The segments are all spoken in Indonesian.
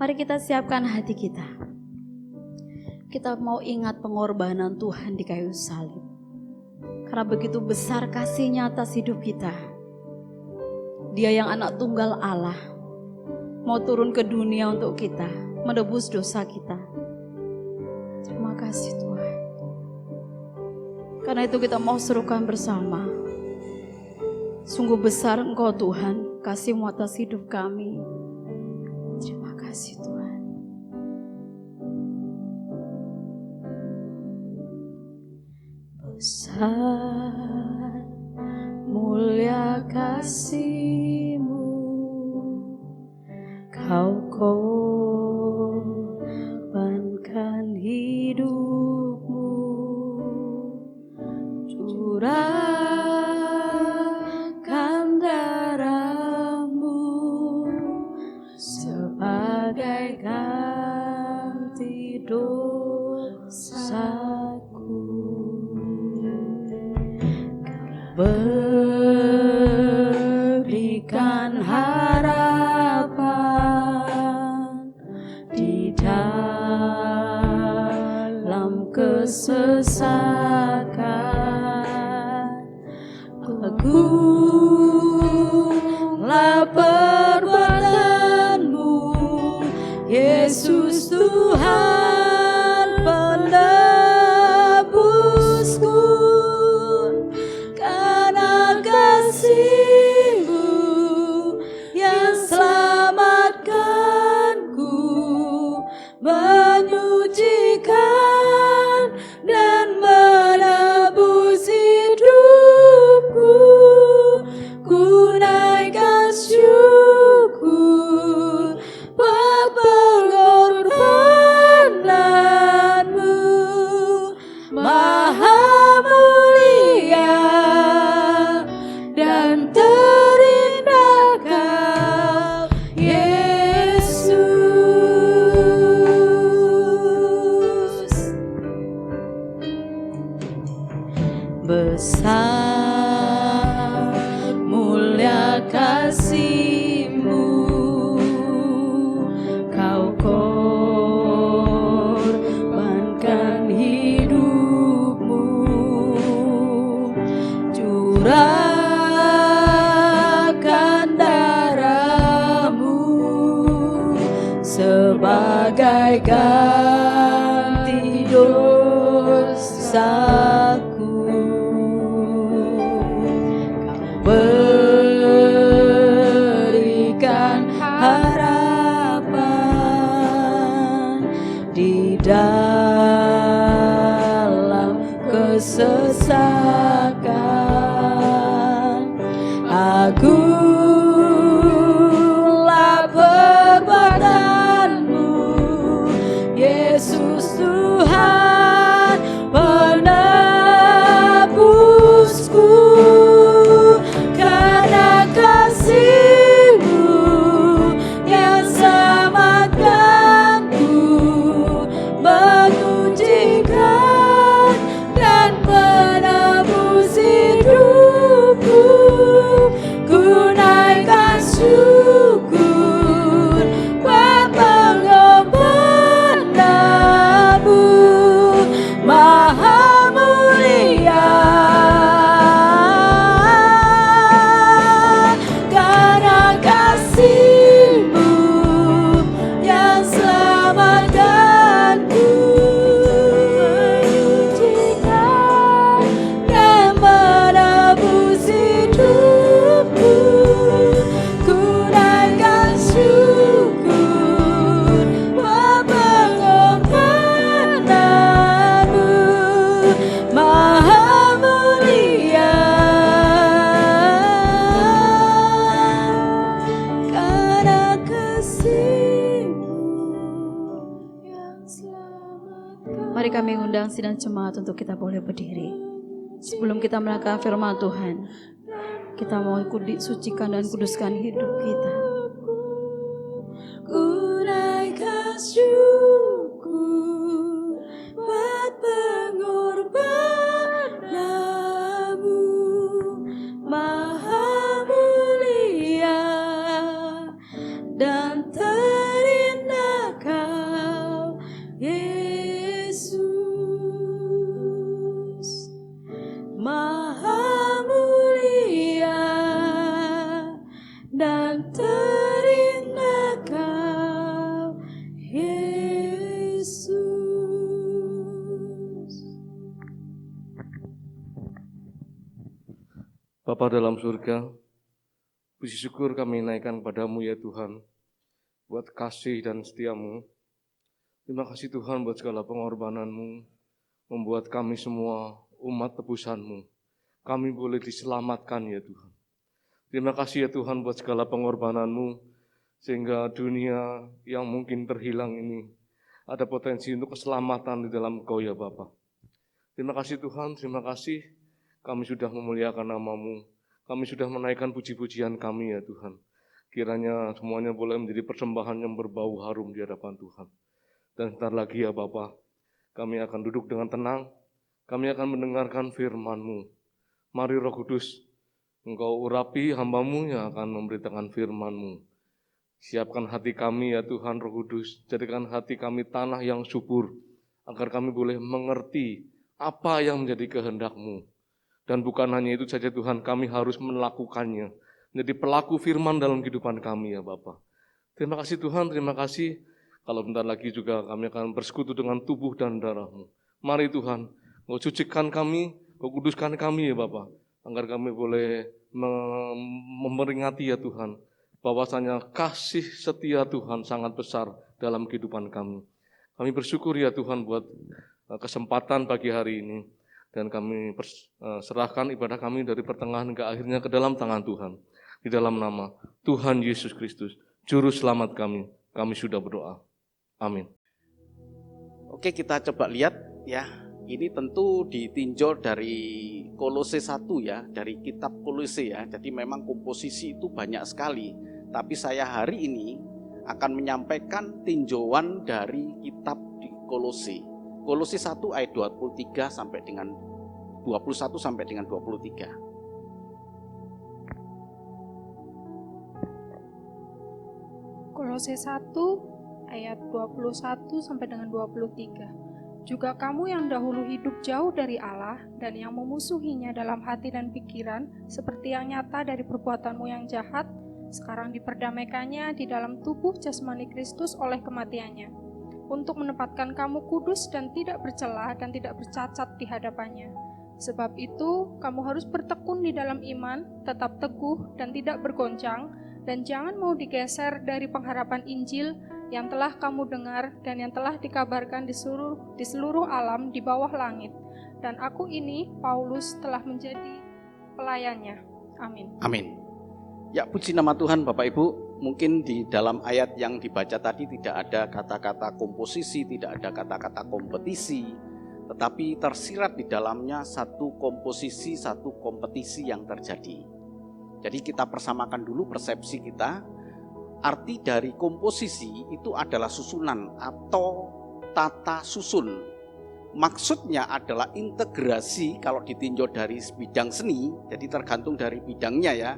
Mari kita siapkan hati kita. Kita mau ingat pengorbanan Tuhan di kayu salib. Karena begitu besar kasih-Nya atas hidup kita. Dia yang anak tunggal Allah, mau turun ke dunia untuk kita, menebus dosa kita. Terima kasih Tuhan. Karena itu kita mau serukan bersama. Sungguh besar Engkau Tuhan, kasih-Mu atas hidup kami. Terima kasih Tuhan. Besar mulia kasih-Mu, Kau korbankan hidup-Mu, curahkan darah-Mu sebagai ganti dosaku. Berikan harapan di dalam kesesakan. Agunglah perbuatan-Mu, Yesus Tuhan penebusku. Karena kasih-Mu yang selamatkanku, menyucikan dan menebus hidupku. Ku naikkan syukur pengorbanan-Mu, Maha mulia dan terindah Kau, Yesus. Besar mulia kasih-Mu, Kau korbankan hidup-Mu, curahkan darah-Mu sebagai ganti dosaku. Berikan harapan di dalam kesesakan. Agunglah perbuatan-Mu, Yesus Tuhan penebusku. Karena kasih-Mu yang selamatkanku, menyucikan dan menebus hidupku. Ku naikkan syukur pengorbanan-Mu, Maha mulia. Karena kasih-Mu yang selamatkanku, menyucikan dan menebus hidupku. Ku naikkan syukur pengorbanan-Mu, Maha mulia. Karena kasih-Mu yang selamatkan. Mari kami undang sidang jemaat untuk kita boleh berdiri. Sebelum kita melakukan firman Tuhan, kita mau sucikan dan kuduskan hidup kita. Ku naikkan syukur buat pengorbanan-Mu, Maha mulia dan terindah Bapa dalam surga, puji syukur kami naikkan padamu ya Tuhan, buat kasih dan setiamu. Terima kasih Tuhan buat segala pengorbananmu, membuat kami semua umat tebusanmu. Kami boleh diselamatkan ya Tuhan. Terima kasih ya Tuhan buat segala pengorbananmu, sehingga dunia yang mungkin terhilang ini ada potensi untuk keselamatan di dalam Engkau ya Bapa. Terima kasih Tuhan, terima kasih kami sudah memuliakan nama-Mu. Kami sudah menaikkan puji-pujian kami ya Tuhan. Kiranya semuanya boleh menjadi persembahan yang berbau harum di hadapan Tuhan. Dan sebentar lagi ya Bapa, kami akan duduk dengan tenang, kami akan mendengarkan firman-Mu. Mari Roh Kudus, Engkau urapi hamba-Mu yang akan memberitakan firman-Mu. Siapkan hati kami ya Tuhan Roh Kudus, jadikan hati kami tanah yang subur, agar kami boleh mengerti apa yang menjadi kehendak-Mu. Dan bukan hanya itu saja Tuhan, kami harus melakukannya, menjadi pelaku firman dalam kehidupan kami ya Bapa. Terima kasih Tuhan, terima kasih. Kalau bentar lagi juga kami akan bersekutu dengan tubuh dan darah-Mu. Mari Tuhan, Engkau sucikan kami, Engkau kuduskan kami ya Bapa, agar kami boleh memperingati ya Tuhan, bahwasanya kasih setia Tuhan sangat besar dalam kehidupan kami. Kami bersyukur ya Tuhan buat kesempatan pagi hari ini, dan kami serahkan ibadah kami dari pertengahan ke akhirnya ke dalam tangan Tuhan. Di dalam nama Tuhan Yesus Kristus, Juru Selamat kami sudah berdoa. Amin. Oke, kita coba lihat ya. Ini tentu ditinjau dari Kolose 1 ya, dari kitab Kolose ya. Jadi memang komposisi itu banyak sekali. Tapi saya hari ini akan menyampaikan tinjauan dari kitab di Kolose. Kolose 1 ayat 23 sampai dengan 21 sampai dengan 23. Kolose 1 ayat 21 sampai dengan 23. Juga kamu yang dahulu hidup jauh dari Allah dan yang memusuhinya dalam hati dan pikiran, seperti yang nyata dari perbuatanmu yang jahat, sekarang diperdamaikannya di dalam tubuh jasmani Kristus oleh kematiannya, untuk menempatkan kamu kudus dan tidak bercela dan tidak bercacat di hadapannya. Sebab itu, kamu harus bertekun di dalam iman, tetap teguh dan tidak bergoncang, dan jangan mau digeser dari pengharapan Injil yang telah kamu dengar dan yang telah dikabarkan di seluruh alam di bawah langit. Dan aku ini, Paulus, telah menjadi pelayannya. Amin. Amin. Ya, puji nama Tuhan Bapak Ibu. Mungkin di dalam ayat yang dibaca tadi tidak ada kata-kata komposisi, tidak ada kata-kata kompetisi, tetapi tersirat di dalamnya satu komposisi, satu kompetisi yang terjadi. Jadi kita persamakan dulu persepsi kita. Arti dari komposisi itu adalah susunan atau tata susun. Maksudnya adalah integrasi. Kalau ditinjau dari bidang seni, jadi tergantung dari bidangnya ya.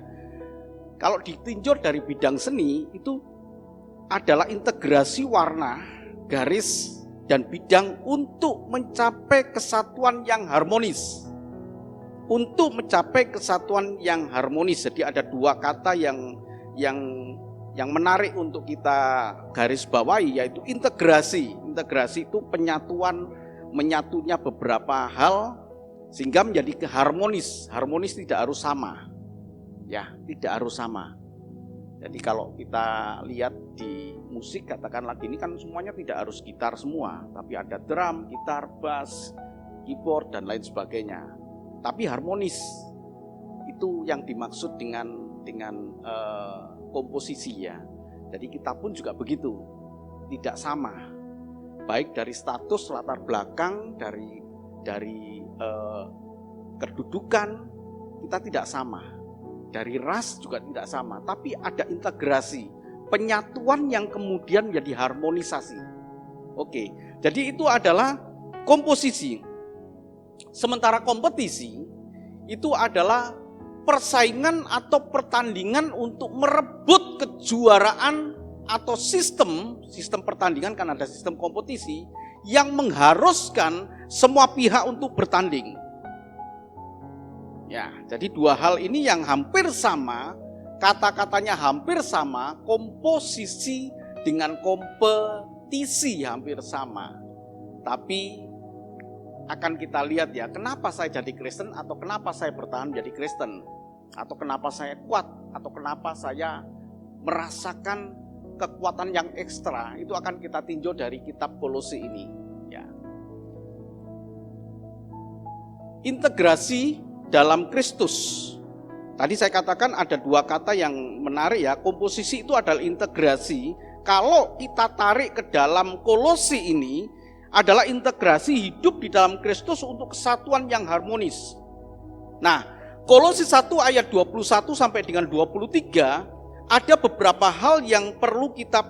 Kalau ditinjau dari bidang seni itu adalah integrasi warna, garis, dan bidang untuk mencapai kesatuan yang harmonis. Untuk mencapai kesatuan yang harmonis. Jadi ada dua kata yang menarik untuk kita garis bawahi, yaitu integrasi. Integrasi itu menyatunya beberapa hal sehingga menjadi harmonis. Harmonis tidak harus sama. Ya, tidak harus sama. Jadi kalau kita lihat di musik, katakanlah gini kan semuanya tidak harus gitar semua, tapi ada drum, gitar, bass, keyboard dan lain sebagainya. Tapi harmonis. Itu yang dimaksud dengan komposisi ya. Jadi kita pun juga begitu, tidak sama. Baik dari status latar belakang, dari kedudukan kita tidak sama. Dari ras juga tidak sama, tapi ada integrasi, penyatuan yang kemudian menjadi harmonisasi. Oke, jadi itu adalah komposisi. Sementara kompetisi itu adalah persaingan atau pertandingan untuk merebut kejuaraan atau sistem pertandingan, kan ada sistem kompetisi yang mengharuskan semua pihak untuk bertanding. Ya, jadi dua hal ini yang hampir sama, kata-katanya hampir sama, komposisi dengan kompetisi hampir sama. Tapi akan kita lihat ya, kenapa saya jadi Kristen atau kenapa saya bertahan menjadi Kristen. atau kenapa saya kuat, atau kenapa saya merasakan kekuatan yang ekstra, itu akan kita tinjau dari kitab Kolose ini. Ya. Integrasi dalam Kristus. Tadi saya katakan ada dua kata yang menarik ya. Komposisi itu adalah integrasi. Kalau kita tarik ke dalam Kolose ini, adalah integrasi hidup di dalam Kristus untuk kesatuan yang harmonis. Nah, Kolose 1 ayat 21 sampai dengan 23, ada beberapa hal yang perlu kita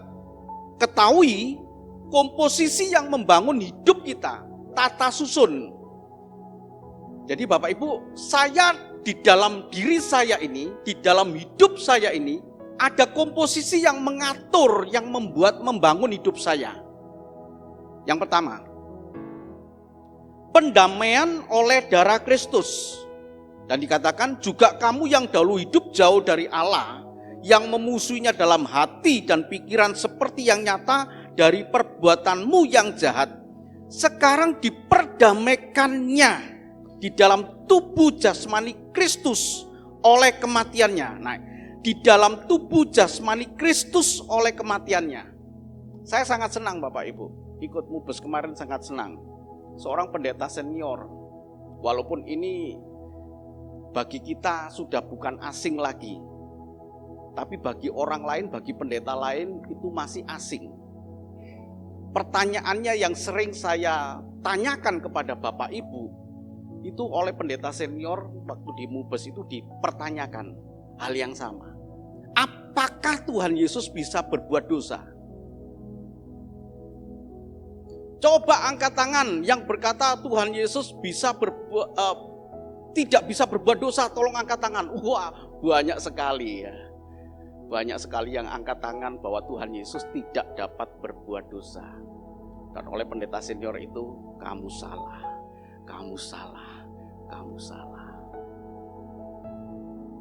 ketahui, komposisi yang membangun hidup kita, tata susun. Jadi Bapak Ibu, saya di dalam diri saya ini, di dalam hidup saya ini, ada komposisi yang mengatur, yang membangun hidup saya. Yang pertama, pendamaian oleh darah Kristus. Dan dikatakan juga kamu yang dahulu hidup jauh dari Allah, yang memusuhinya dalam hati dan pikiran seperti yang nyata dari perbuatanmu yang jahat, sekarang diperdamaikannya di dalam tubuh jasmani Kristus oleh kematiannya. Nah, di dalam tubuh jasmani Kristus oleh kematiannya. Saya sangat senang Bapak Ibu. Ikut Mubes kemarin sangat senang. Seorang pendeta senior, walaupun ini bagi kita sudah bukan asing lagi, tapi bagi orang lain, bagi pendeta lain itu masih asing. Pertanyaannya yang sering saya tanyakan kepada Bapak Ibu, itu oleh pendeta senior waktu di Mubes itu dipertanyakan hal yang sama. Apakah Tuhan Yesus bisa berbuat dosa? Coba angkat tangan yang berkata Tuhan Yesus tidak bisa berbuat dosa, tolong angkat tangan. Wah, banyak sekali ya. Banyak sekali yang angkat tangan bahwa Tuhan Yesus tidak dapat berbuat dosa. Dan oleh pendeta senior itu, kamu salah, kamu salah, kamu salah.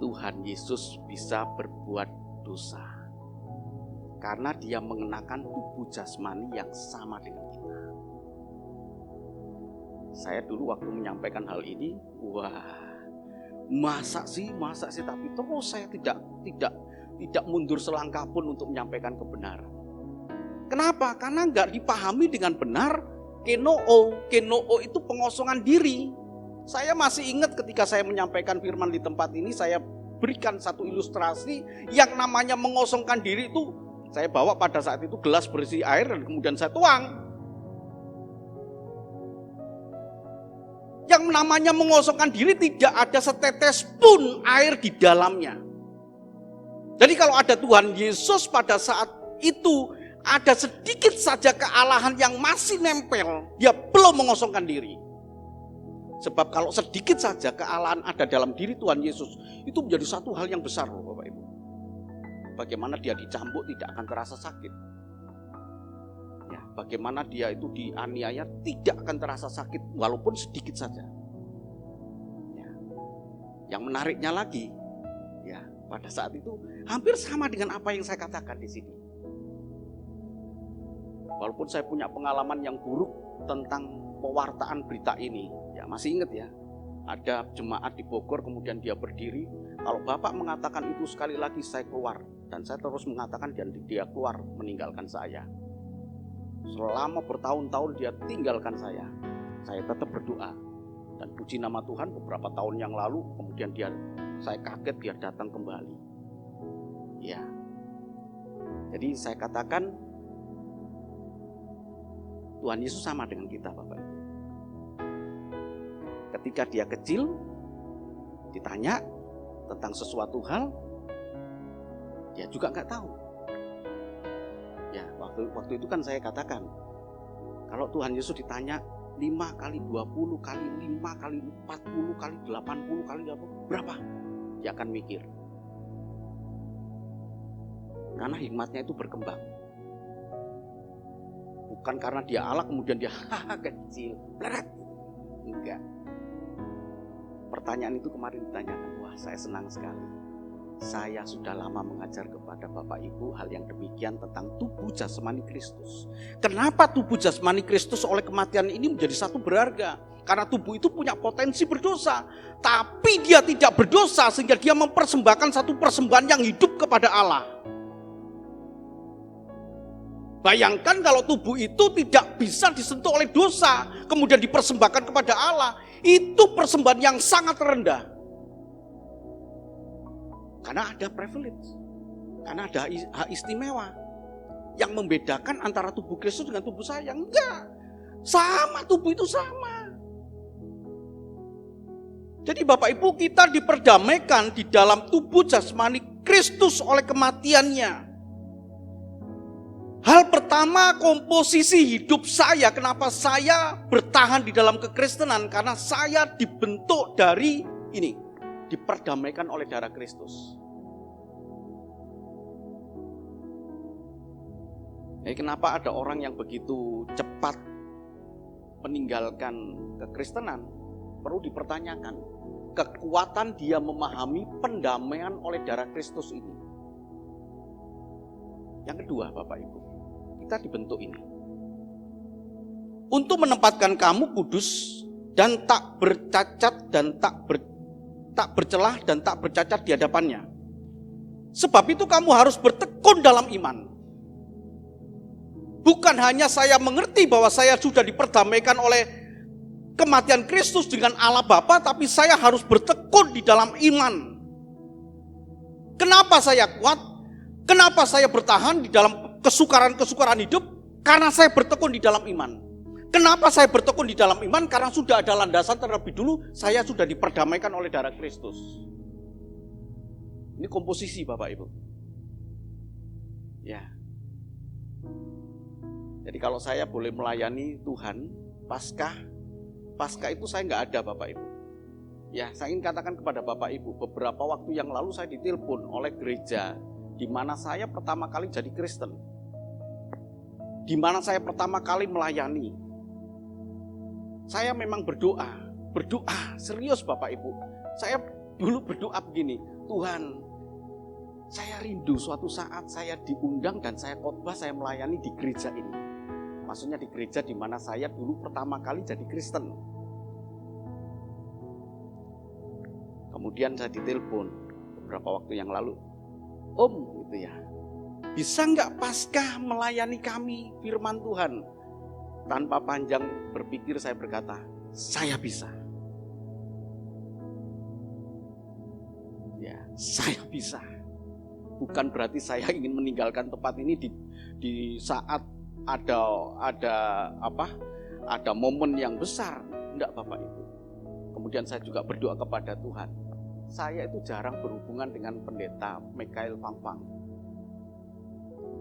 Tuhan Yesus bisa berbuat dosa karena dia mengenakan tubuh jasmani yang sama dengan kita. Saya dulu waktu menyampaikan hal ini, masa sih, tapi terus saya tidak mundur selangkah pun untuk menyampaikan kebenaran. Kenapa? Karena nggak dipahami dengan benar. Kenoo itu pengosongan diri. Saya masih ingat ketika saya menyampaikan firman di tempat ini, saya berikan satu ilustrasi yang namanya mengosongkan diri itu. Saya bawa pada saat itu gelas berisi air dan kemudian saya tuang. Yang namanya mengosongkan diri tidak ada setetes pun air di dalamnya. Jadi kalau ada Tuhan Yesus pada saat itu, ada sedikit saja kealahan yang masih nempel, dia belum mengosongkan diri. Sebab kalau sedikit saja kealahan ada dalam diri Tuhan Yesus, itu menjadi satu hal yang besar loh Bapak Ibu. Bagaimana dia dicambuk tidak akan terasa sakit. Ya, bagaimana dia itu dianiaya tidak akan terasa sakit walaupun sedikit saja. Ya. Yang menariknya lagi, ya pada saat itu hampir sama dengan apa yang saya katakan di sini. Walaupun saya punya pengalaman yang buruk tentang pewartaan berita ini, ya masih ingat ya, ada jemaat di Bogor kemudian dia berdiri, kalau Bapak mengatakan itu sekali lagi saya keluar, dan saya terus mengatakan dan dia keluar meninggalkan saya. Selama bertahun-tahun dia tinggalkan saya tetap berdoa, dan puji nama Tuhan beberapa tahun yang lalu kemudian saya kaget dia datang kembali. Ya, jadi saya katakan Tuhan Yesus sama dengan kita Bapak Ibu. Ketika dia kecil, ditanya tentang sesuatu hal, dia juga nggak tahu. Ya, waktu itu kan saya katakan, kalau Tuhan Yesus ditanya 5 kali 20 kali 5 kali 40 kali 80 kali berapa? Dia akan mikir. Karena hikmatnya itu berkembang. Bukan karena dia Allah kemudian dia kecil, bleret. Enggak. Pertanyaan itu kemarin ditanyakan, wah saya senang sekali. Saya sudah lama mengajar kepada Bapak Ibu hal yang demikian tentang tubuh jasmani Kristus. Kenapa tubuh jasmani Kristus oleh kematian ini menjadi satu berharga? Karena tubuh itu punya potensi berdosa. Tapi dia tidak berdosa sehingga dia mempersembahkan satu persembahan yang hidup kepada Allah. Bayangkan kalau tubuh itu tidak bisa disentuh oleh dosa, kemudian dipersembahkan kepada Allah. Itu persembahan yang sangat rendah. Karena ada privilege. Karena ada hak istimewa. Yang membedakan antara tubuh Kristus dengan tubuh saya. Enggak. Sama, tubuh itu sama. Jadi Bapak Ibu, kita diperdamaikan di dalam tubuh jasmani Kristus oleh kematiannya. Hal pertama, komposisi hidup saya. Kenapa saya bertahan di dalam kekristenan? Karena saya dibentuk dari ini, diperdamaikan oleh darah Kristus. Kenapa ada orang yang begitu cepat meninggalkan kekristenan? Perlu dipertanyakan. Kekuatan dia memahami pendamaian oleh darah Kristus ini. Yang kedua, Bapak Ibu, kita dibentuk ini untuk menempatkan kamu kudus dan tak bercacat dan tak bercelah dan tak bercacat di hadapannya. Sebab itu kamu harus bertekun dalam iman. Bukan hanya saya mengerti bahwa saya sudah diperdamaikan oleh kematian Kristus dengan Allah Bapa, tapi saya harus bertekun di dalam iman. Kenapa saya kuat? Kenapa saya bertahan di dalam kesukaran-kesukaran hidup? Karena saya bertekun di dalam iman. Kenapa saya bertekun di dalam iman? Karena sudah ada landasan terlebih dulu, saya sudah diperdamaikan oleh darah Kristus. Ini komposisi Bapak Ibu. Ya. Jadi kalau saya boleh melayani Tuhan, Paskah itu saya nggak ada Bapak Ibu. Ya, saya ingin katakan kepada Bapak Ibu, beberapa waktu yang lalu saya ditelepon oleh gereja di mana saya pertama kali jadi Kristen. Di mana saya pertama kali melayani. Saya memang berdoa serius Bapak Ibu. Saya dulu berdoa begini, Tuhan, saya rindu suatu saat saya diundang dan saya khotbah, saya melayani di gereja ini. Maksudnya di gereja di mana saya dulu pertama kali jadi Kristen. Kemudian saya ditelepon beberapa waktu yang lalu, Om, gitu ya, bisa nggak Paskah melayani kami firman Tuhan? Tanpa panjang berpikir saya berkata, saya bisa. Ya, saya bisa. Bukan berarti saya ingin meninggalkan tempat ini di saat ada momen yang besar. Enggak Bapak Ibu. Kemudian saya juga berdoa kepada Tuhan. Saya itu jarang berhubungan dengan pendeta Mikael Pampang.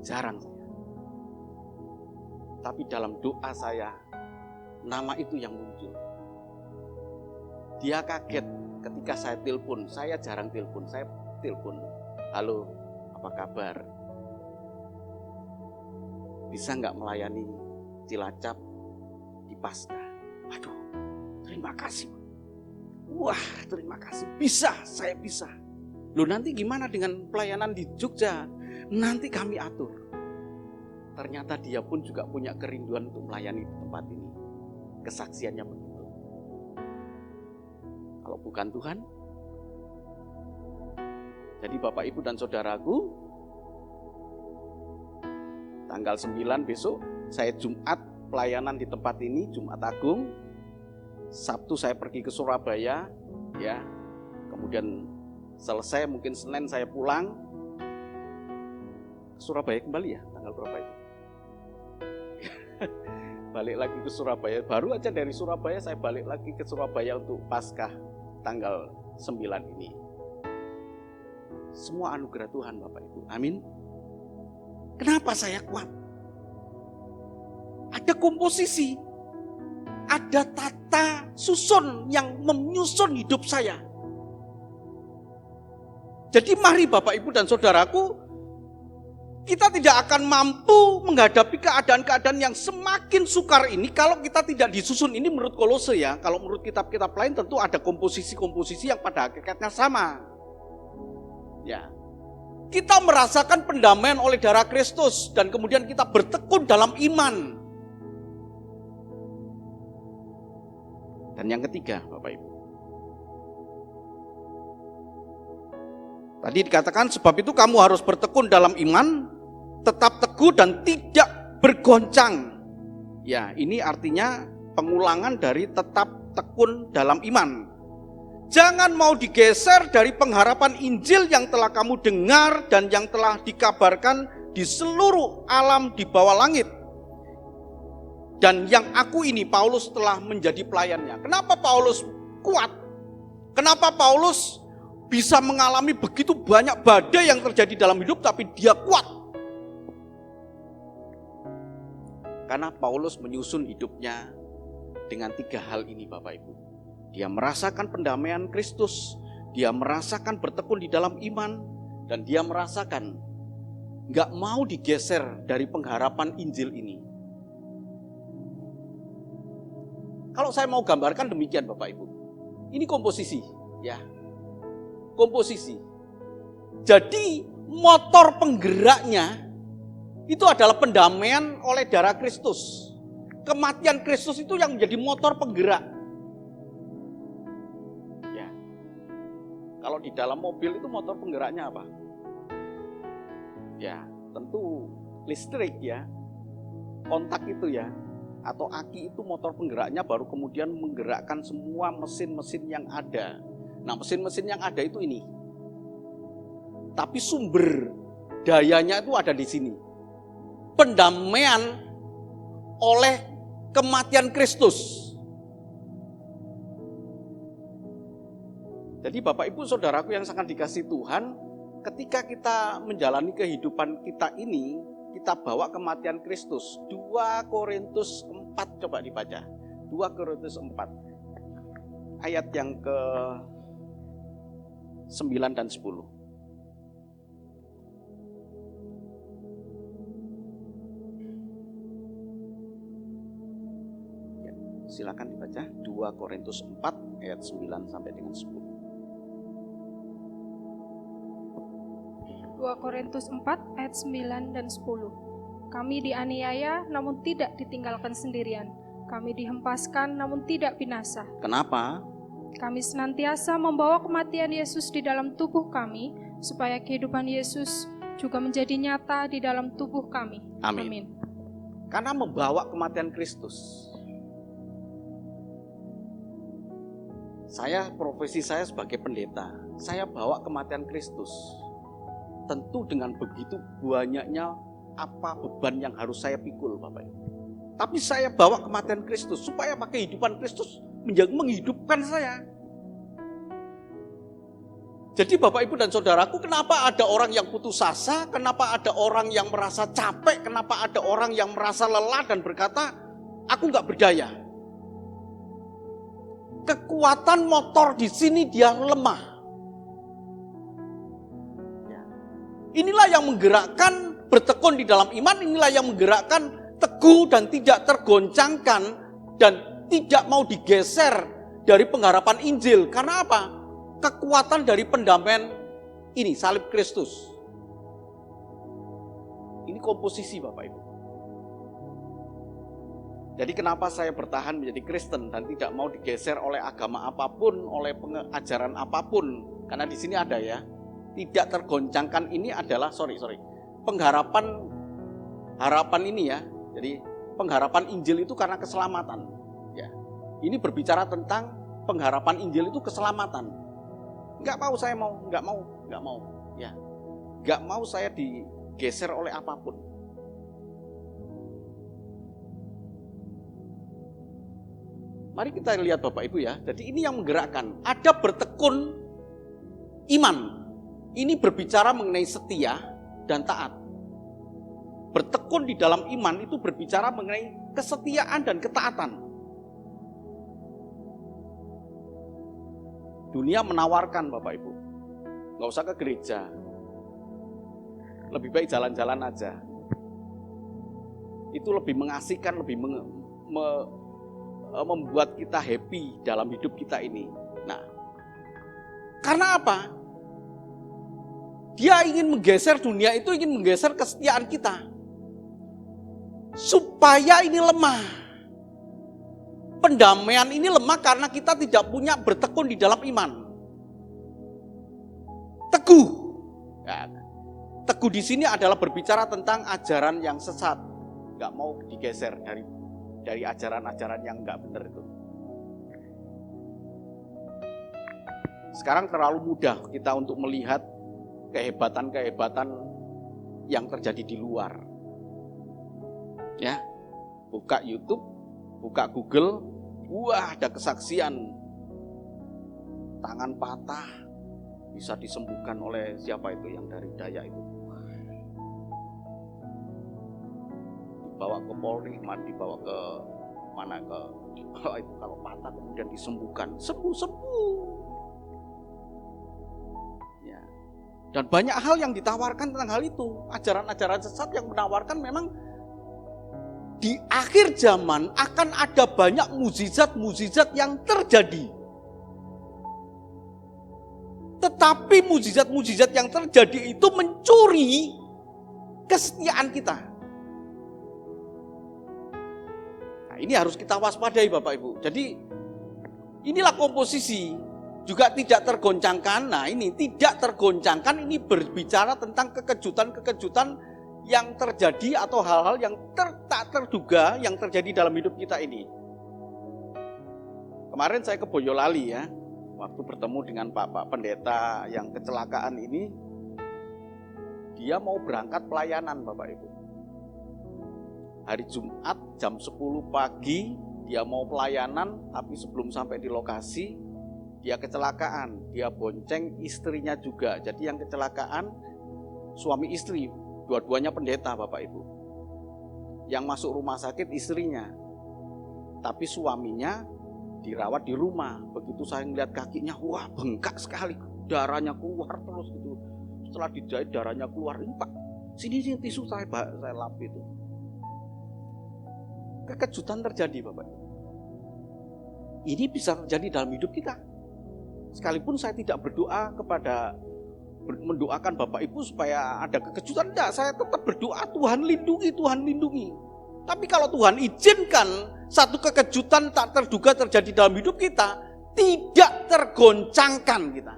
Jarang saya. Tapi dalam doa saya, nama itu yang muncul. Dia kaget ketika saya telepon. Saya jarang telepon. Saya telepon, halo, apa kabar? Bisa nggak melayani Cilacap di Paskah? Aduh, terima kasih. Wah, terima kasih. Bisa, saya bisa. Loh, nanti gimana dengan pelayanan di Jogja? Nanti kami atur. Ternyata dia pun juga punya kerinduan untuk melayani di tempat ini. Kesaksiannya begitu. Kalau bukan Tuhan. Jadi Bapak Ibu dan Saudaraku, tanggal 9 besok saya Jumat pelayanan di tempat ini, Jumat Agung. Sabtu saya pergi ke Surabaya, ya. Kemudian selesai mungkin Senin saya pulang ke Surabaya kembali ya, tanggal berapa itu? Balik lagi ke Surabaya. Baru aja dari Surabaya saya balik lagi ke Surabaya untuk Paskah tanggal 9 ini. Semua anugerah Tuhan Bapak Ibu. Amin. Kenapa saya kuat? Ada komposisi, ada tata susun yang menyusun hidup saya. Jadi mari Bapak Ibu dan Saudaraku, kita tidak akan mampu menghadapi keadaan-keadaan yang semakin sukar ini kalau kita tidak disusun. Ini menurut Kolose ya. Kalau menurut kitab-kitab lain tentu ada komposisi-komposisi yang pada hakikatnya sama. Ya. Kita merasakan pendamaian oleh darah Kristus dan kemudian kita bertekun dalam iman. Dan Dan yang ketiga, Bapak Ibu. Tadi dikatakan sebab itu kamu harus bertekun dalam iman, tetap teguh dan tidak bergoncang. Ya, ini artinya pengulangan dari tetap tekun dalam iman. Jangan mau digeser dari pengharapan Injil yang telah kamu dengar dan yang telah dikabarkan di seluruh alam di bawah langit. Dan yang aku ini, Paulus telah menjadi pelayannya. Kenapa Paulus kuat? Kenapa Paulus bisa mengalami begitu banyak badai yang terjadi dalam hidup tapi dia kuat? Karena Paulus menyusun hidupnya dengan 3 hal ini, Bapak Ibu. Dia merasakan pendamaian Kristus, dia merasakan bertekun di dalam iman, dan dia merasakan gak mau digeser dari pengharapan Injil ini. Kalau saya mau gambarkan demikian, Bapak Ibu. Ini komposisi, ya. Komposisi. Jadi motor penggeraknya itu adalah pendamaian oleh darah Kristus. Kematian Kristus itu yang menjadi motor penggerak. Ya. Kalau di dalam mobil itu motor penggeraknya apa? Ya, tentu listrik ya. Kontak itu ya. Atau aki itu motor penggeraknya, baru kemudian menggerakkan semua mesin-mesin yang ada. Nah, mesin-mesin yang ada itu ini. Tapi sumber dayanya itu ada di sini. Pendamaian oleh kematian Kristus. Jadi Bapak Ibu Saudaraku yang sangat dikasihi Tuhan, ketika kita menjalani kehidupan kita ini, kita bawa kematian Kristus. 2 Korintus 4 coba dibaca. 2 Korintus 4 ayat yang ke 9 dan 10. Ya, silakan dibaca 2 Korintus 4 ayat 9 sampai dengan 10. 2 Korintus 4 ayat 9 dan 10. Kami dianiaya namun tidak ditinggalkan sendirian. Kami dihempaskan namun tidak binasa. Kenapa? Kami senantiasa membawa kematian Yesus di dalam tubuh kami, supaya kehidupan Yesus juga menjadi nyata di dalam tubuh kami. Amin. Karena membawa kematian Kristus. Profesi saya sebagai pendeta, saya bawa kematian Kristus. Tentu dengan begitu banyaknya apa beban yang harus saya pikul, Bapak Ibu. Tapi saya bawa kematian Kristus supaya pakai kehidupan Kristus menghidupkan saya. Jadi Bapak Ibu dan Saudaraku, kenapa ada orang yang putus asa, kenapa ada orang yang merasa capek, kenapa ada orang yang merasa lelah dan berkata, aku gak berdaya. Kekuatan motor di sini dia lemah. Inilah yang menggerakkan bertekun di dalam iman, inilah yang menggerakkan teguh dan tidak tergoncangkan dan tidak mau digeser dari pengharapan Injil. Karena apa? Kekuatan dari pendamaian ini, salib Kristus. Ini komposisi Bapak Ibu. Jadi kenapa saya bertahan menjadi Kristen dan tidak mau digeser oleh agama apapun, oleh pengajaran apapun. Karena di sini ada ya, tidak tergoncangkan ini adalah, harapan ini ya. Jadi pengharapan Injil itu karena keselamatan. Ya. Ini berbicara tentang pengharapan Injil itu keselamatan. Enggak mau saya mau, enggak mau. Ya. Enggak mau saya digeser oleh apapun. Mari kita lihat Bapak Ibu ya. Jadi ini yang menggerakkan. Ada bertekun iman. Ini berbicara mengenai setia dan taat. Bertekun di dalam iman itu berbicara mengenai kesetiaan dan ketaatan. Dunia menawarkan Bapak Ibu, gak usah ke gereja, lebih baik jalan-jalan aja. Itu lebih mengasihkan, lebih membuat kita happy dalam hidup kita ini. Nah, karena apa? Dia ingin menggeser dunia itu, ingin menggeser kesetiaan kita. Supaya ini lemah. Pendamaian ini lemah karena kita tidak punya bertekun di dalam iman. Teguh. Ya, teguh di sini adalah berbicara tentang ajaran yang sesat. Nggak mau digeser dari ajaran-ajaran yang nggak benar itu. Sekarang terlalu mudah kita untuk melihat kehebatan-kehebatan yang terjadi di luar. Ya, buka YouTube, buka Google, wah ada kesaksian tangan patah bisa disembuhkan oleh siapa itu yang dari Dayak itu. Dibawa ke Polri, dibawa ke mana dibawa itu kalau patah kemudian disembuhkan, sembuh. Ya. Dan banyak hal yang ditawarkan tentang hal itu, ajaran-ajaran sesat yang menawarkan memang di akhir zaman akan ada banyak mukjizat-mukjizat yang terjadi. Tetapi mukjizat-mukjizat yang terjadi itu mencuri kesetiaan kita. Nah, ini harus kita waspadai Bapak Ibu. Jadi inilah komposisi juga tidak tergoncangkan. Nah ini tidak tergoncangkan, ini berbicara tentang kekejutan-kekejutan yang terjadi atau hal-hal yang tak terduga yang terjadi dalam hidup kita ini. Kemarin saya ke Boyolali ya, waktu bertemu dengan Pak Pendeta yang kecelakaan ini, dia mau berangkat pelayanan Bapak Ibu. Hari Jumat jam 10 pagi dia mau pelayanan, tapi sebelum sampai di lokasi dia kecelakaan. Dia bonceng istrinya juga. Jadi yang kecelakaan suami istri, dua-duanya pendeta Bapak Ibu. Yang masuk rumah sakit istrinya, tapi suaminya dirawat di rumah. Begitu saya melihat kakinya, wah bengkak sekali, darahnya keluar terus gitu. Setelah dijahit darahnya keluar, ini Pak, sini tisu saya lap itu. Kekejutan terjadi Bapak. Ini bisa terjadi dalam hidup kita. Sekalipun saya tidak mendoakan Bapak Ibu supaya ada kekejutan, enggak, saya tetap berdoa Tuhan lindungi. Tapi kalau Tuhan izinkan satu kekejutan tak terduga terjadi dalam hidup kita, tidak tergoncangkan kita.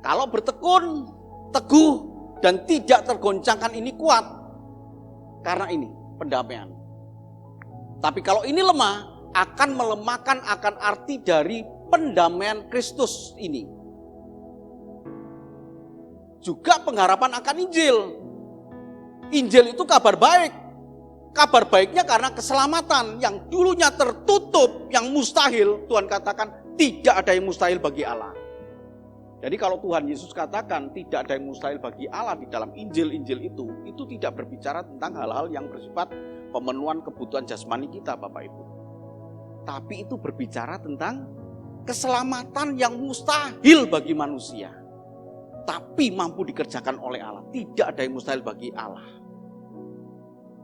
Kalau bertekun, teguh, dan tidak tergoncangkan ini kuat. Karena ini pendamaian. Tapi kalau ini lemah, akan melemahkan akan arti dari pendamaian Kristus ini. Juga pengharapan akan Injil. Injil itu kabar baik. Kabar baiknya karena keselamatan yang dulunya tertutup, yang mustahil, Tuhan katakan tidak ada yang mustahil bagi Allah. Jadi kalau Tuhan Yesus katakan tidak ada yang mustahil bagi Allah di dalam Injil-Injil itu tidak berbicara tentang hal-hal yang bersifat pemenuhan kebutuhan jasmani kita Bapak Ibu. Tapi itu berbicara tentang keselamatan yang mustahil bagi manusia, tapi mampu dikerjakan oleh Allah. Tidak ada yang mustahil bagi Allah.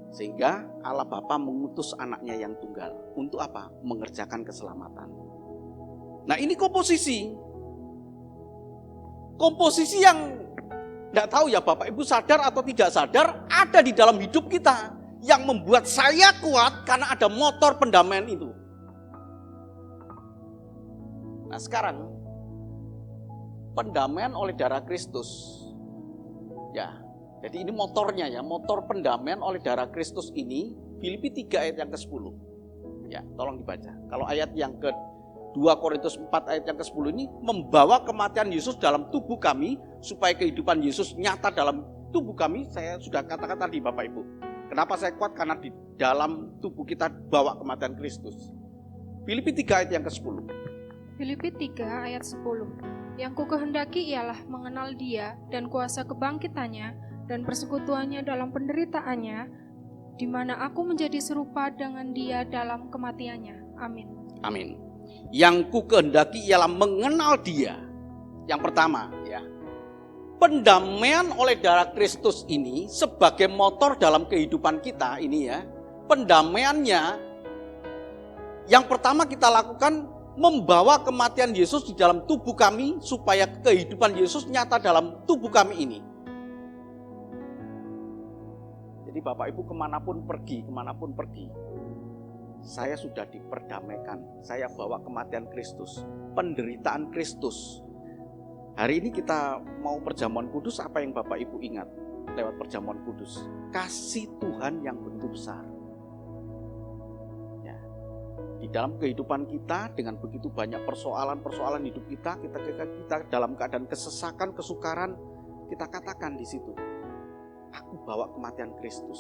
Sehingga Allah Bapa mengutus anaknya yang tunggal. Untuk apa? Mengerjakan keselamatan. Nah ini komposisi. Komposisi yang tidak tahu ya Bapak Ibu sadar atau tidak sadar ada di dalam hidup kita. Yang membuat saya kuat karena ada motor pendamaian itu. Nah sekarang pendamaian oleh darah Kristus. Ya, jadi ini motornya ya, motor pendamaian oleh darah Kristus ini Filipi 3 ayat yang ke-10. Ya, tolong dibaca. Kalau ayat yang ke-2 Korintus 4 ayat yang ke-10 ini membawa kematian Yesus dalam tubuh kami supaya kehidupan Yesus nyata dalam tubuh kami. Saya sudah katakan tadi Bapak Ibu. Kenapa saya kuat? Karena di dalam tubuh kita bawa kematian Kristus. Filipi 3 ayat yang ke-10. Filipi 3 ayat 10. Yang kukehendaki ialah mengenal Dia dan kuasa kebangkitannya dan persekutuannya dalam penderitaannya, di mana aku menjadi serupa dengan Dia dalam kematiannya. Amin. Amin. Yang kukehendaki ialah mengenal Dia. Yang pertama ya. Pendamaian oleh darah Kristus ini sebagai motor dalam kehidupan kita ini ya. Pendamaiannya yang pertama kita lakukan membawa kematian Yesus di dalam tubuh kami supaya kehidupan Yesus nyata dalam tubuh kami ini. Jadi Jadi Bapak Ibu kemanapun pergi, saya sudah diperdamaikan. Saya bawa kematian Kristus, penderitaan Kristus. Hari ini kita mau perjamuan kudus, apa yang Bapak Ibu ingat lewat perjamuan kudus? Kasih Tuhan yang begitu besar. Ya. Di dalam kehidupan kita, dengan begitu banyak persoalan hidup kita dalam keadaan kesesakan, kesukaran, kita katakan di situ, aku bawa kematian Kristus.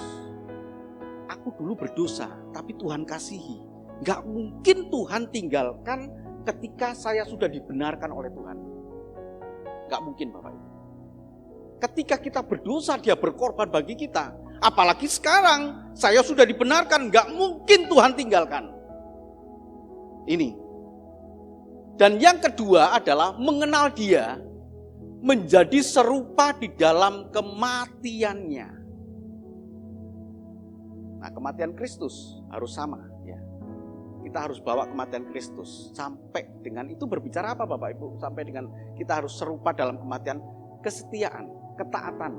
Aku dulu berdosa, tapi Tuhan kasihi. Gak mungkin Tuhan tinggalkan ketika saya sudah dibenarkan oleh Tuhan. Gak mungkin Bapak Ibu. Ketika kita berdosa, Dia berkorban bagi kita. Apalagi sekarang, saya sudah dibenarkan, gak mungkin Tuhan tinggalkan. Ini. Dan yang kedua adalah mengenal Dia, menjadi serupa di dalam kematiannya. Nah, kematian Kristus harus sama, ya. Kita harus bawa kematian Kristus sampai dengan itu berbicara apa Bapak Ibu? Sampai dengan kita harus serupa dalam kematian, kesetiaan, ketaatan.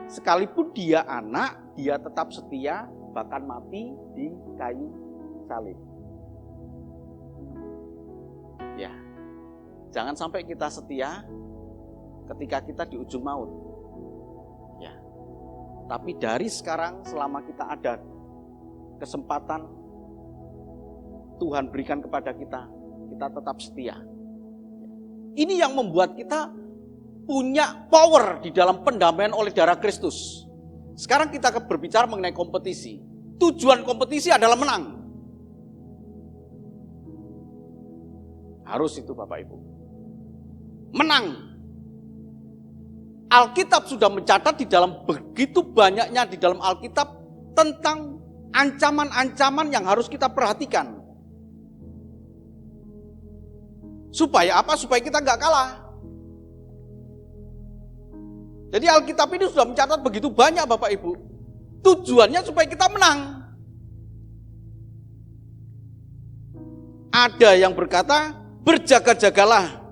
Sekalipun Dia anak, Dia tetap setia, bahkan mati di kayu salib. Ya. Jangan sampai kita setia ketika kita di ujung maut. Ya. Tapi dari sekarang selama kita ada kesempatan Tuhan berikan kepada kita, kita tetap setia. Ini yang membuat kita punya power di dalam pendamaian oleh darah Kristus. Sekarang kita berbicara mengenai kompetisi. Tujuan kompetisi adalah menang. Harus itu Bapak Ibu. Menang. Alkitab sudah mencatat di dalam begitu banyaknya di dalam Alkitab tentang ancaman-ancaman yang harus kita perhatikan. Supaya apa? Supaya kita nggak kalah. Jadi Alkitab ini sudah mencatat begitu banyak Bapak Ibu. Tujuannya supaya kita menang. Ada yang berkata, berjaga-jagalah.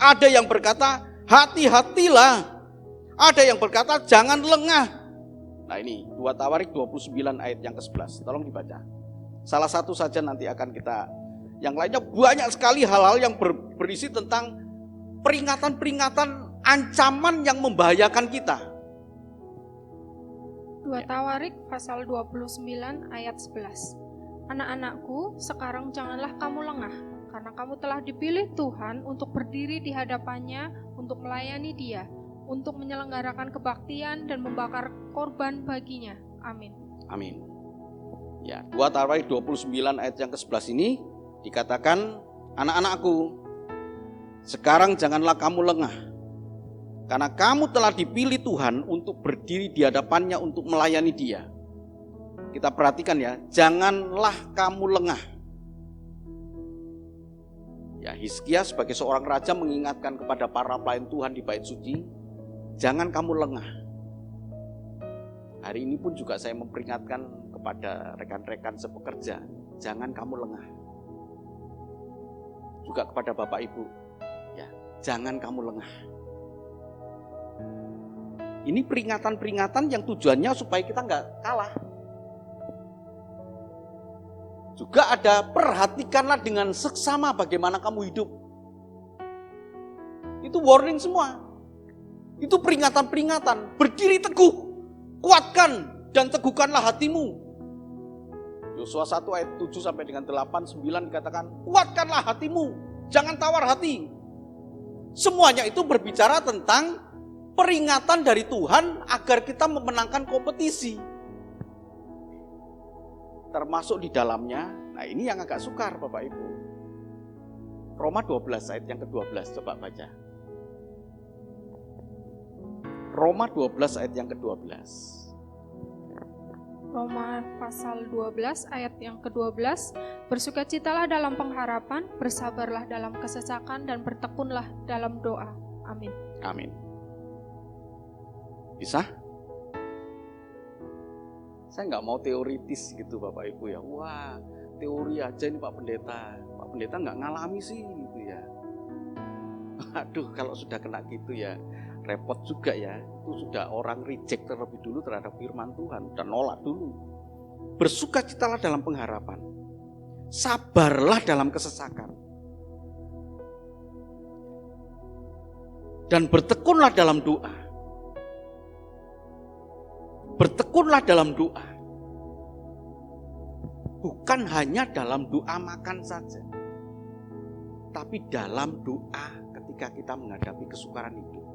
Ada yang berkata, hati-hatilah. Ada yang berkata, jangan lengah. Nah ini 2 Tawarik 29 ayat yang ke-11. Tolong dibaca. Salah satu saja nanti akan kita. Yang lainnya banyak sekali hal-hal yang berisi tentang peringatan-peringatan ancaman yang membahayakan kita. 2 Tawarik pasal 29 ayat 11. Anak-anakku, sekarang janganlah kamu lengah, karena kamu telah dipilih Tuhan untuk berdiri di hadapannya, untuk melayani Dia, untuk menyelenggarakan kebaktian dan membakar korban baginya. Amin. Amin. Ya, 2 Tawarik 29 ayat yang ke-11 ini dikatakan, anak-anakku, sekarang janganlah kamu lengah, karena kamu telah dipilih Tuhan untuk berdiri di hadapannya, untuk melayani Dia. Kita perhatikan ya, janganlah kamu lengah. Ya, Hizkia sebagai seorang raja mengingatkan kepada para pelayan Tuhan di bait suci, jangan kamu lengah. Hari ini pun juga saya memperingatkan kepada rekan-rekan sepekerja, jangan kamu lengah. Juga kepada Bapak Ibu, ya, jangan kamu lengah. Ini peringatan-peringatan yang tujuannya supaya kita nggak kalah. Juga ada, perhatikanlah dengan seksama bagaimana kamu hidup. Itu warning semua. Itu peringatan-peringatan. Berdiri teguh, kuatkan dan teguhkanlah hatimu. Yosua 1 ayat 7 sampai dengan 8, 9 dikatakan, kuatkanlah hatimu, jangan tawar hati. Semuanya itu berbicara tentang peringatan dari Tuhan agar kita memenangkan kompetisi. Termasuk di dalamnya, nah ini yang agak sukar Bapak Ibu. Roma 12 ayat yang ke-12, coba baca. Roma 12 ayat yang ke-12. Roma pasal 12 ayat yang ke-12. Bersukacitalah dalam pengharapan, bersabarlah dalam kesesakan, dan bertekunlah dalam doa. Amin. Amin. Bisa? Saya nggak mau teoritis gitu Bapak Ibu ya. Wah, teori aja ini Pak Pendeta. Pak Pendeta nggak ngalami sih gitu ya. Aduh, kalau sudah kena gitu ya, repot juga ya. Itu sudah orang reject terlebih dulu terhadap firman Tuhan, dan nolak dulu. Bersukacitalah dalam pengharapan, sabarlah dalam kesesakan, dan bertekunlah dalam doa. Bertekunlah dalam doa. Bukan hanya dalam doa makan saja, tapi dalam doa ketika kita menghadapi kesukaran hidup.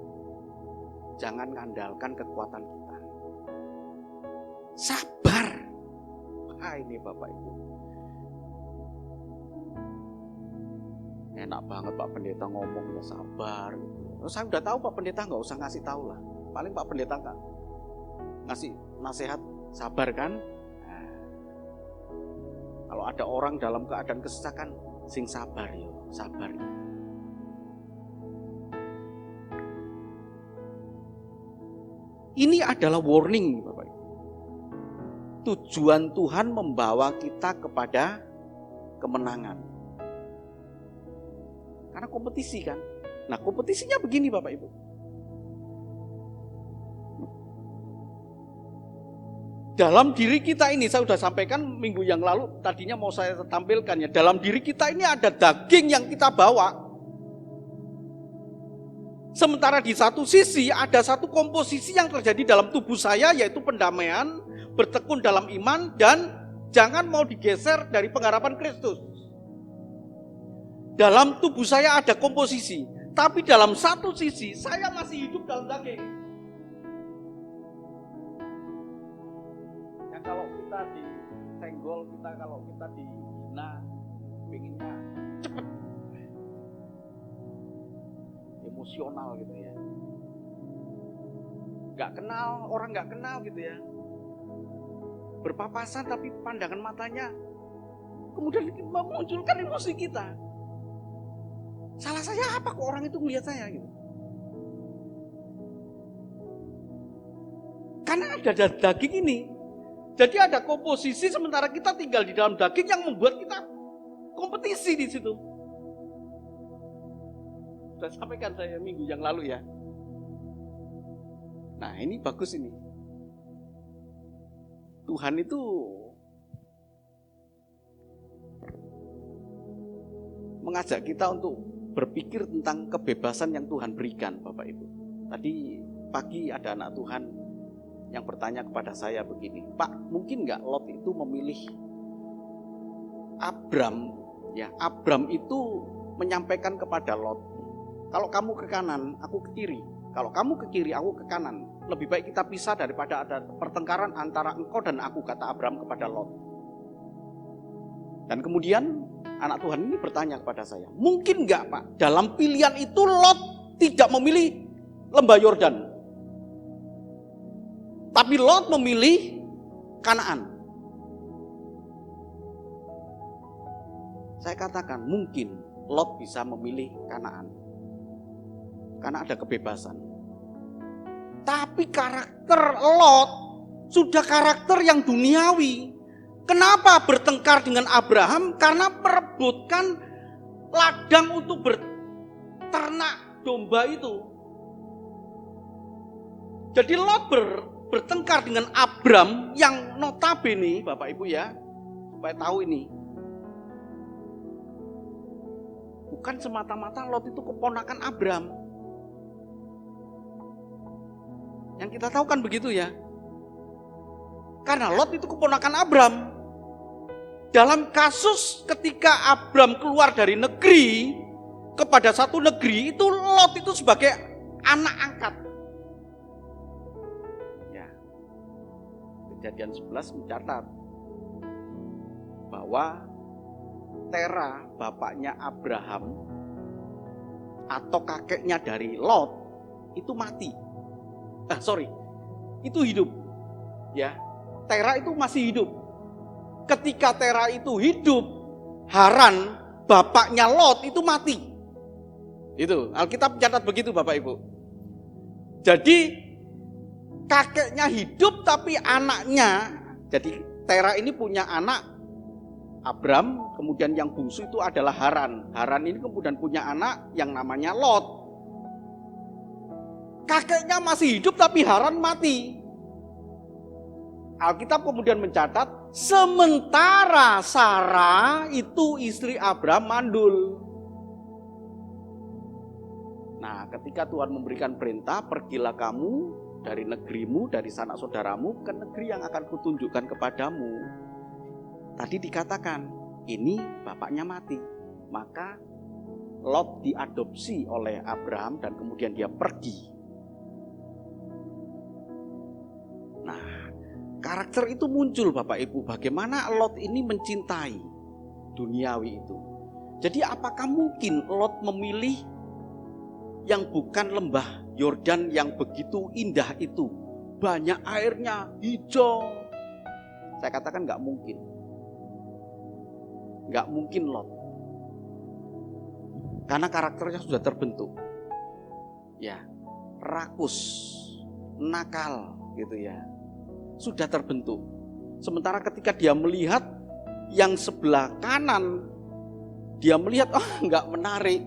Jangan mengandalkan kekuatan kita. Sabar. Ini Bapak Ibu. Enak banget Pak Pendeta ngomong ya sabar. Saya udah tahu Pak Pendeta, nggak usah ngasih tahu lah. Paling Pak Pendeta kan ngasih nasihat sabar kan. Nah, kalau ada orang dalam keadaan kesesakan, sing sabar yo, sabar. Ini adalah warning Bapak Ibu. Tujuan Tuhan membawa kita kepada kemenangan. Karena kompetisi kan. Nah, kompetisinya begini Bapak Ibu. Dalam diri kita ini, saya sudah sampaikan minggu yang lalu, tadinya mau saya tampilkan ya. Dalam diri kita ini ada daging yang kita bawa. Sementara di satu sisi ada satu komposisi yang terjadi dalam tubuh saya, yaitu pendamaian, bertekun dalam iman, dan jangan mau digeser dari pengharapan Kristus. Dalam tubuh saya ada komposisi, tapi dalam satu sisi saya masih hidup dalam daging. Kalau kita disenggol, kalau kita dihina, pengennya cepet, emosional gitu ya. Orang nggak kenal gitu ya. Berpapasan tapi pandangan matanya kemudian memunculkan emosi kita. Salah saya apa kok orang itu melihat saya gitu? Karena ada daging ini. Jadi ada komposisi sementara kita tinggal di dalam daging yang membuat kita kompetisi di situ. Sudah sampaikan saya minggu yang lalu ya. Nah, ini bagus ini. Tuhan itu mengajak kita untuk berpikir tentang kebebasan yang Tuhan berikan, Bapak Ibu. Tadi pagi ada anak Tuhan yang bertanya kepada saya begini, Pak, mungkin nggak Lot itu memilih Abram? Ya, Abram itu menyampaikan kepada Lot, kalau kamu ke kanan, aku ke kiri. Kalau kamu ke kiri, aku ke kanan. Lebih baik kita pisah daripada ada pertengkaran antara engkau dan aku, kata Abram kepada Lot. Dan kemudian anak Tuhan ini bertanya kepada saya, mungkin nggak Pak, dalam pilihan itu Lot tidak memilih lembah Yordan, tapi Lot memilih Kanaan. Saya katakan mungkin Lot bisa memilih Kanaan, karena ada kebebasan. Tapi karakter Lot sudah karakter yang duniawi. Kenapa bertengkar dengan Abraham? Karena perebutkan ladang untuk berternak domba itu. Jadi Lot bertengkar dengan Abram yang notabene, Bapak Ibu ya, supaya tahu ini, bukan semata-mata Lot itu keponakan Abram. Yang kita tahu kan begitu ya. Karena Lot itu keponakan Abram. Dalam kasus ketika Abram keluar dari negeri kepada satu negeri, itu Lot itu sebagai anak angkat. Ya. Kejadian 11 mencatat bahwa Tera, bapaknya Abraham atau kakeknya dari Lot, itu mati. Itu hidup. Ya, Tera itu masih hidup. Ketika Tera itu hidup, Haran, bapaknya Lot itu mati. Itu Alkitab catat begitu Bapak Ibu. Jadi kakeknya hidup tapi anaknya, jadi Tera ini punya anak Abram, kemudian yang bungsu itu adalah Haran. Haran ini kemudian punya anak yang namanya Lot. Kakeknya masih hidup tapi Haran mati. Alkitab kemudian mencatat, sementara Sarah itu istri Abraham mandul. Nah, ketika Tuhan memberikan perintah, pergilah kamu dari negerimu, dari sanak saudaramu ke negeri yang akan kutunjukkan kepadamu. Tadi dikatakan, ini bapaknya mati. Maka Lot diadopsi oleh Abraham dan kemudian dia pergi. Nah, karakter itu muncul Bapak Ibu, bagaimana Lot ini mencintai duniawi itu. Jadi apakah mungkin Lot memilih yang bukan lembah Yordan yang begitu indah itu, banyak airnya, hijau? Saya katakan gak mungkin. Gak mungkin Lot. Karena karakternya sudah terbentuk. Ya, rakus, nakal gitu ya. Sudah terbentuk. Sementara ketika dia melihat yang sebelah kanan, dia melihat enggak menarik.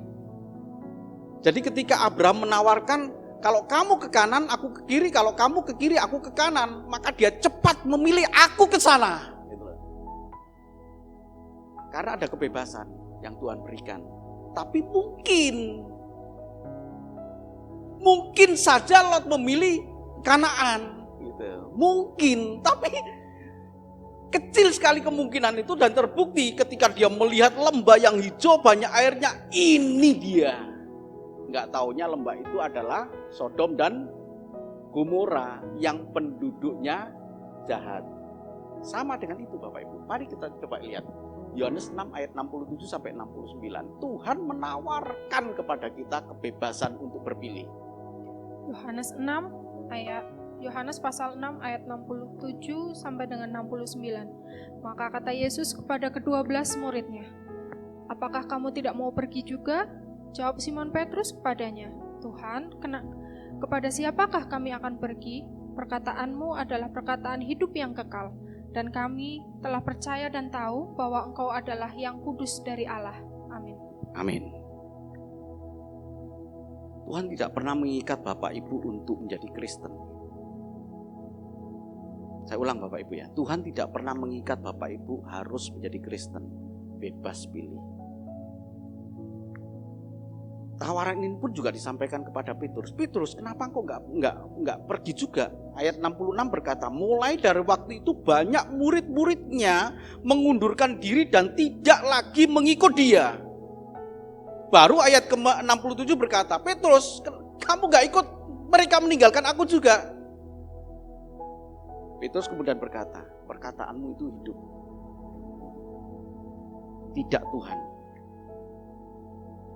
Jadi ketika Abraham menawarkan, kalau kamu ke kanan, aku ke kiri, kalau kamu ke kiri, aku ke kanan, maka dia cepat memilih aku ke sana. Gitu. Karena ada kebebasan yang Tuhan berikan. Tapi mungkin saja Lot memilih Kanaan, gitu. Mungkin, tapi kecil sekali kemungkinan itu, dan terbukti ketika dia melihat lembah yang hijau banyak airnya, ini dia. Nggak taunya lembah itu adalah Sodom dan Gomora yang penduduknya jahat. Sama dengan itu Bapak Ibu. Mari kita coba lihat. Yohanes 6 ayat 67 sampai 69. Tuhan menawarkan kepada kita kebebasan untuk berpilih. Yohanes pasal 6 ayat 67 sampai dengan 69. Maka kata Yesus kepada ke-12 muridnya, apakah kamu tidak mau pergi juga? Jawab Simon Petrus kepadanya, Tuhan, kepada siapakah kami akan pergi? Perkataanmu adalah perkataan hidup yang kekal. Dan kami telah percaya dan tahu bahwa Engkau adalah yang kudus dari Allah. Amin. Amin. Tuhan tidak pernah mengikat Bapak Ibu untuk menjadi Kristen. Saya ulang Bapak Ibu ya. Tuhan tidak pernah mengikat Bapak Ibu harus menjadi Kristen. Bebas pilih. Tawaran ini pun juga disampaikan kepada Petrus. Petrus, kenapa engkau enggak pergi juga? Ayat 66 berkata, mulai dari waktu itu banyak murid-muridnya mengundurkan diri dan tidak lagi mengikut dia. Baru ayat ke-67 berkata, Petrus, kamu enggak ikut, mereka meninggalkan aku juga. Petrus kemudian berkata, perkataanmu itu hidup. Tidak Tuhan.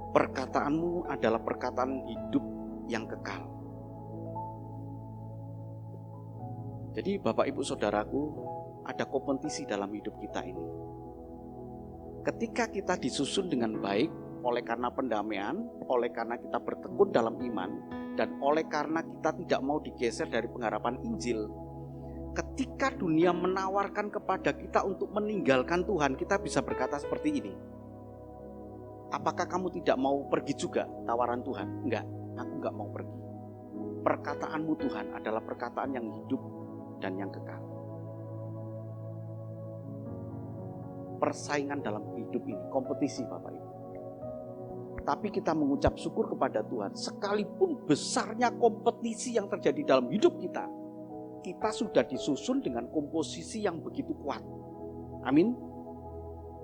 Perkataanmu adalah perkataan hidup yang kekal. Jadi Bapak Ibu Saudaraku, ada kompetisi dalam hidup kita ini. Ketika kita disusun dengan baik oleh karena pendamaian, oleh karena kita bertekun dalam iman, dan oleh karena kita tidak mau digeser dari pengharapan Injil, ketika dunia menawarkan kepada kita untuk meninggalkan Tuhan, kita bisa berkata seperti ini. Apakah kamu tidak mau pergi juga tawaran Tuhan? Enggak, aku enggak mau pergi. Perkataanmu Tuhan adalah perkataan yang hidup dan yang kekal. Persaingan dalam hidup ini, kompetisi Bapak Ibu. Tapi kita mengucap syukur kepada Tuhan, sekalipun besarnya kompetisi yang terjadi dalam hidup kita, kita sudah disusun dengan komposisi yang begitu kuat. Amin.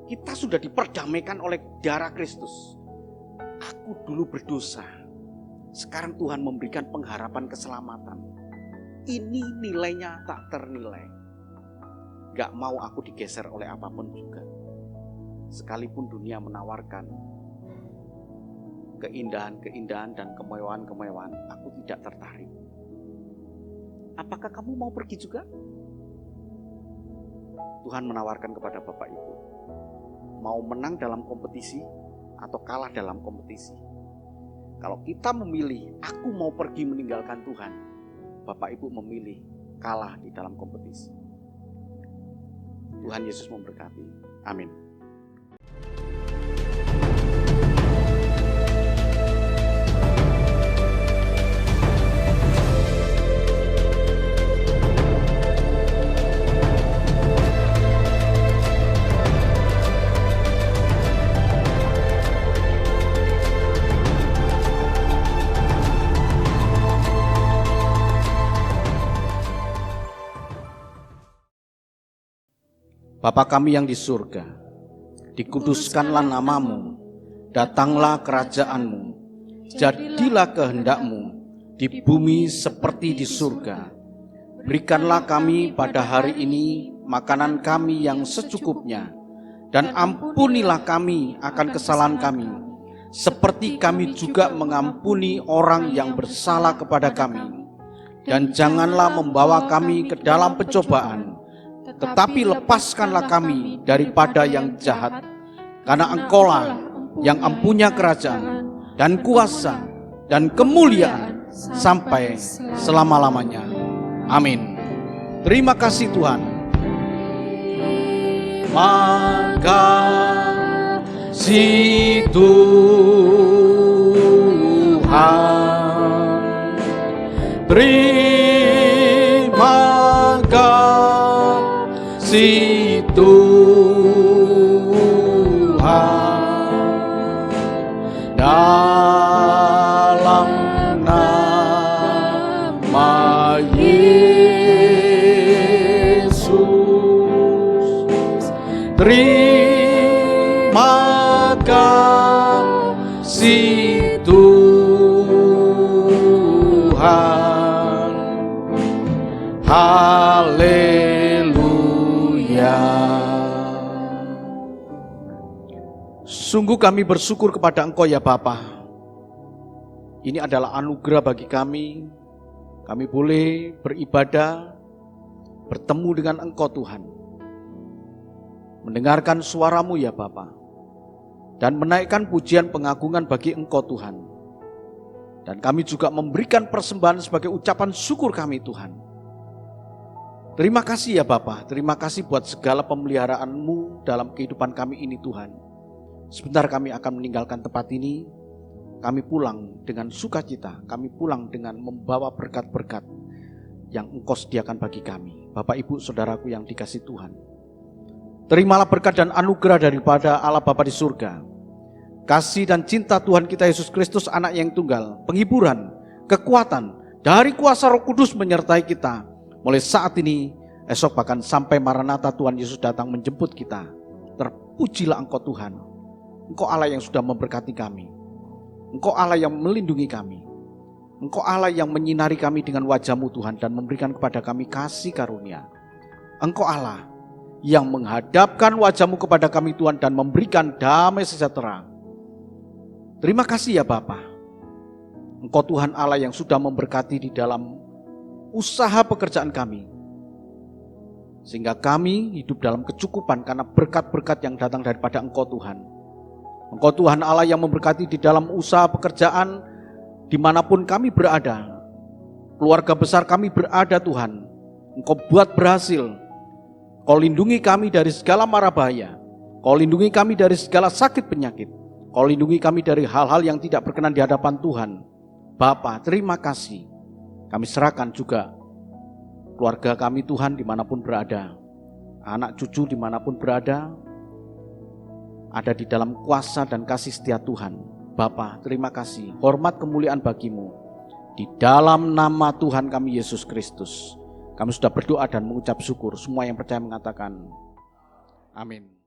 Kita sudah diperdamaikan oleh darah Kristus. Aku dulu berdosa. Sekarang Tuhan memberikan pengharapan keselamatan. Ini nilainya tak ternilai. Gak mau aku digeser oleh apapun juga. Sekalipun dunia menawarkan keindahan-keindahan dan kemewahan-kemewahan, aku tidak tertarik. Apakah kamu mau pergi juga? Tuhan menawarkan kepada Bapak Ibu. Mau menang dalam kompetisi atau kalah dalam kompetisi. Kalau kita memilih, aku mau pergi meninggalkan Tuhan, Bapak Ibu memilih kalah di dalam kompetisi. Tuhan Yesus memberkati. Amin. Bapa kami yang di surga, dikuduskanlah namamu, datanglah kerajaanmu, jadilah kehendak-mu di bumi seperti di surga. Berikanlah kami pada hari ini makanan kami yang secukupnya, dan ampunilah kami akan kesalahan kami, seperti kami juga mengampuni orang yang bersalah kepada kami. Dan janganlah membawa kami ke dalam pencobaan, tetapi lepaskanlah kami daripada yang jahat. Karena Engkaulah yang mempunyai kerajaan dan kuasa dan kemuliaan sampai selama-lamanya. Amin. Terima kasih Tuhan. Makasih Tuhan. Terima kasih Tuhan. Dalam nama Yesus, terima kasih Tuhan. Haleluya. Sungguh kami bersyukur kepada Engkau ya Bapa. Ini adalah anugerah bagi kami. Kami boleh beribadah, bertemu dengan Engkau Tuhan. Mendengarkan suara-Mu ya Bapa. Dan menaikkan pujian pengagungan bagi Engkau Tuhan. Dan kami juga memberikan persembahan sebagai ucapan syukur kami Tuhan. Terima kasih ya Bapa, terima kasih buat segala pemeliharaan-Mu dalam kehidupan kami ini Tuhan. Sebentar kami akan meninggalkan tempat ini, kami pulang dengan sukacita, kami pulang dengan membawa berkat-berkat yang Engkau sediakan bagi kami. Bapak Ibu Saudaraku yang dikasihi Tuhan, terimalah berkat dan anugerah daripada Allah Bapa di surga, kasih dan cinta Tuhan kita Yesus Kristus anak yang tunggal, penghiburan, kekuatan dari kuasa Roh Kudus menyertai kita mulai saat ini, esok bahkan sampai Maranatha Tuhan Yesus datang menjemput kita. Terpujilah Engkau Tuhan. Engkau Allah yang sudah memberkati kami. Engkau Allah yang melindungi kami. Engkau Allah yang menyinari kami dengan wajah-Mu Tuhan dan memberikan kepada kami kasih karunia. Engkau Allah yang menghadapkan wajah-Mu kepada kami Tuhan dan memberikan damai sejahtera. Terima kasih ya Bapa. Engkau Tuhan Allah yang sudah memberkati di dalam usaha pekerjaan kami. Sehingga kami hidup dalam kecukupan karena berkat-berkat yang datang daripada Engkau Tuhan. Engkau Tuhan Allah yang memberkati di dalam usaha pekerjaan dimanapun kami berada. Keluarga besar kami berada Tuhan. Engkau buat berhasil. Kau lindungi kami dari segala mara bahaya. Kau lindungi kami dari segala sakit penyakit. Kau lindungi kami dari hal-hal yang tidak berkenan di hadapan Tuhan. Bapa, terima kasih. Kami serahkan juga keluarga kami Tuhan dimanapun berada. Anak cucu dimanapun berada. Ada di dalam kuasa dan kasih setia Tuhan. Bapa, terima kasih. Hormat kemuliaan bagi-Mu. Di dalam nama Tuhan kami Yesus Kristus. Kami sudah berdoa dan mengucap syukur. Semua yang percaya mengatakan amin.